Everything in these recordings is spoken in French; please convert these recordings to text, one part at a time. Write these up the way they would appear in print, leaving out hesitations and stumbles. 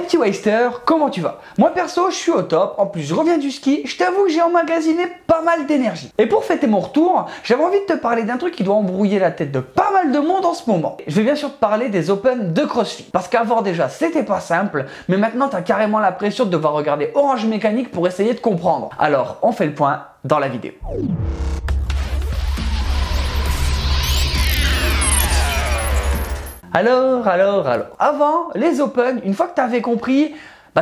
petit Waster, comment tu vas? Moi perso, je suis au top, en plus je reviens du ski, je t'avoue que j'ai emmagasiné pas mal d'énergie. Et pour fêter mon retour, j'avais envie de te parler d'un truc qui doit embrouiller la tête de pas mal de monde en ce moment. Je vais bien sûr te parler des Open de CrossFit, parce qu'avant déjà c'était pas simple, mais maintenant t'as carrément la pression de devoir regarder Orange Mécanique pour essayer de comprendre. Alors on fait le point dans la vidéo. Alors, avant, les Open, une fois que tu avais compris,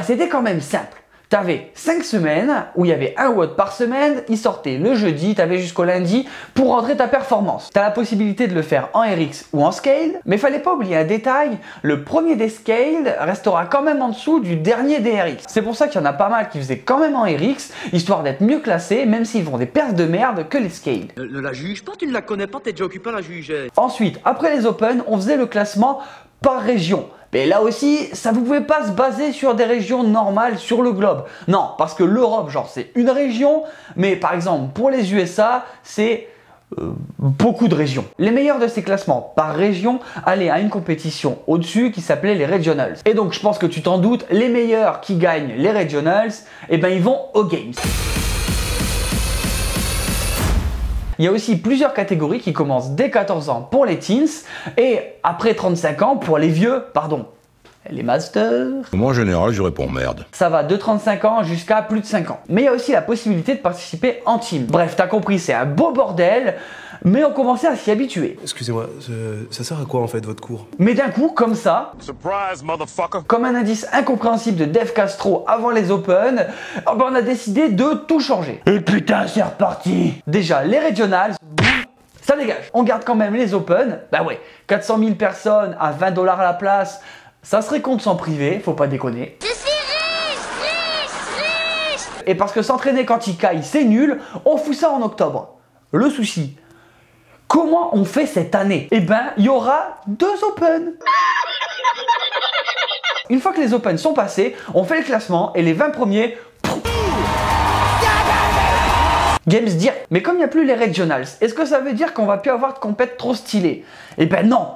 c'était quand même simple. Tu avais 5 semaines où il y avait un WOD par semaine, il sortait le jeudi, tu avais jusqu'au lundi pour rentrer ta performance. Tu as la possibilité de le faire en RX ou en scale, mais il fallait pas oublier un détail, le premier des scale restera quand même en dessous du dernier des RX. C'est pour ça qu'il y en a pas mal qui faisaient quand même en RX, histoire d'être mieux classés, même s'ils font des perfs de merde que les scale. Ne la juge pas, tu ne la connais pas, t'es déjà occupé à la juger. Ensuite, après les Open, on faisait le classement par région. Mais là aussi, ça ne pouvait pas se baser sur des régions normales sur le globe. Non, parce que l'Europe, genre, c'est une région, mais par exemple, pour les USA, c'est beaucoup de régions. Les meilleurs de ces classements par région allaient à une compétition au-dessus qui s'appelait les Regionals. Et donc, je pense que tu t'en doutes, les meilleurs qui gagnent les Regionals, eh ben, ils vont aux Games. Il y a aussi plusieurs catégories qui commencent dès 14 ans pour les teens et après 35 ans pour les vieux, les masters. Moi en général je réponds merde. Ça va de 35 ans jusqu'à plus de 5 ans. Mais il y a aussi la possibilité de participer en team. Bref, t'as compris, c'est un beau bordel, mais on commençait à s'y habituer. Excusez-moi, ça sert à quoi en fait votre cours? Mais d'un coup, comme ça, Surprise motherfucker. comme un indice incompréhensible de Dave Castro avant les Open, on a décidé de tout changer. Et putain, c'est reparti. Déjà, les Regionals, ça dégage. On garde quand même les Open. Bah ouais, 400 000 personnes à 20 $ la place, ça serait con de s'en priver, faut pas déconner. Je suis riche. Et parce que s'entraîner quand il caille, c'est nul, on fout ça en octobre. Le souci, comment on fait cette année? Eh ben, il y aura 2 Open. Une fois que les Open sont passés, on fait le classement et les 20 premiers... Games direct. Mais comme il n'y a plus les Regionals, est-ce que ça veut dire qu'on va plus avoir de compète trop stylée? Eh ben non,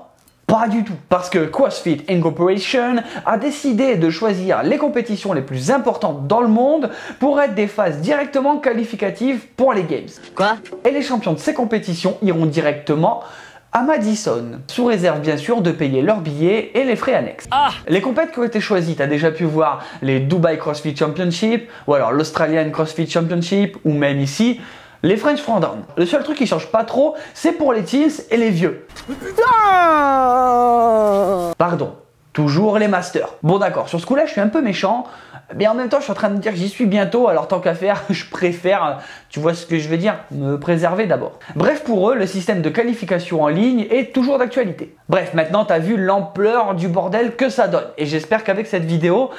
pas du tout. Parce que CrossFit Incorporation a décidé de choisir les compétitions les plus importantes dans le monde pour être des phases directement qualificatives pour les Games. Quoi? Et les champions de ces compétitions iront directement à Madison, sous réserve bien sûr de payer leurs billets et les frais annexes. Les compètes qui ont été choisies, tu as déjà pu voir les Dubai CrossFit Championship, ou alors l'Australian CrossFit Championship, ou même ici, les French Throwdown. Le seul truc qui change pas trop, c'est pour les teens et les vieux. Pardon, toujours les masters. Bon d'accord, sur ce coup-là, je suis un peu méchant, mais en même temps, je suis en train de me dire que j'y suis bientôt, alors tant qu'à faire, je préfère, tu vois ce que je veux dire, me préserver d'abord. Bref, pour eux, le système de qualification en ligne est toujours d'actualité. Bref, maintenant, tu as vu l'ampleur du bordel que ça donne. Et j'espère qu'avec cette vidéo,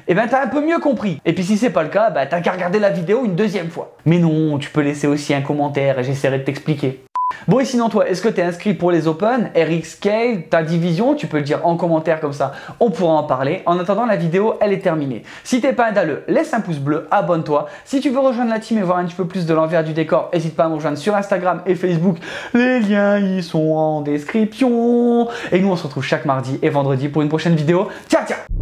eh ben, t'as un peu mieux compris. Et puis si c'est pas le cas, t'as qu'à regarder la vidéo une deuxième fois. Mais non, tu peux laisser aussi un commentaire et j'essaierai de t'expliquer. Bon, et sinon toi, est-ce que tu es inscrit pour les Open, RX Scale, ta division? Tu peux le dire en commentaire comme ça, on pourra en parler. En attendant, la vidéo, elle est terminée. Si t'es pas un dalleux, laisse un pouce bleu, abonne-toi. Si tu veux rejoindre la team et voir un petit peu plus de l'envers du décor, n'hésite pas à me rejoindre sur Instagram et Facebook. Les liens, ils sont en description. Et nous, on se retrouve chaque mardi et vendredi pour une prochaine vidéo. Ciao, ciao!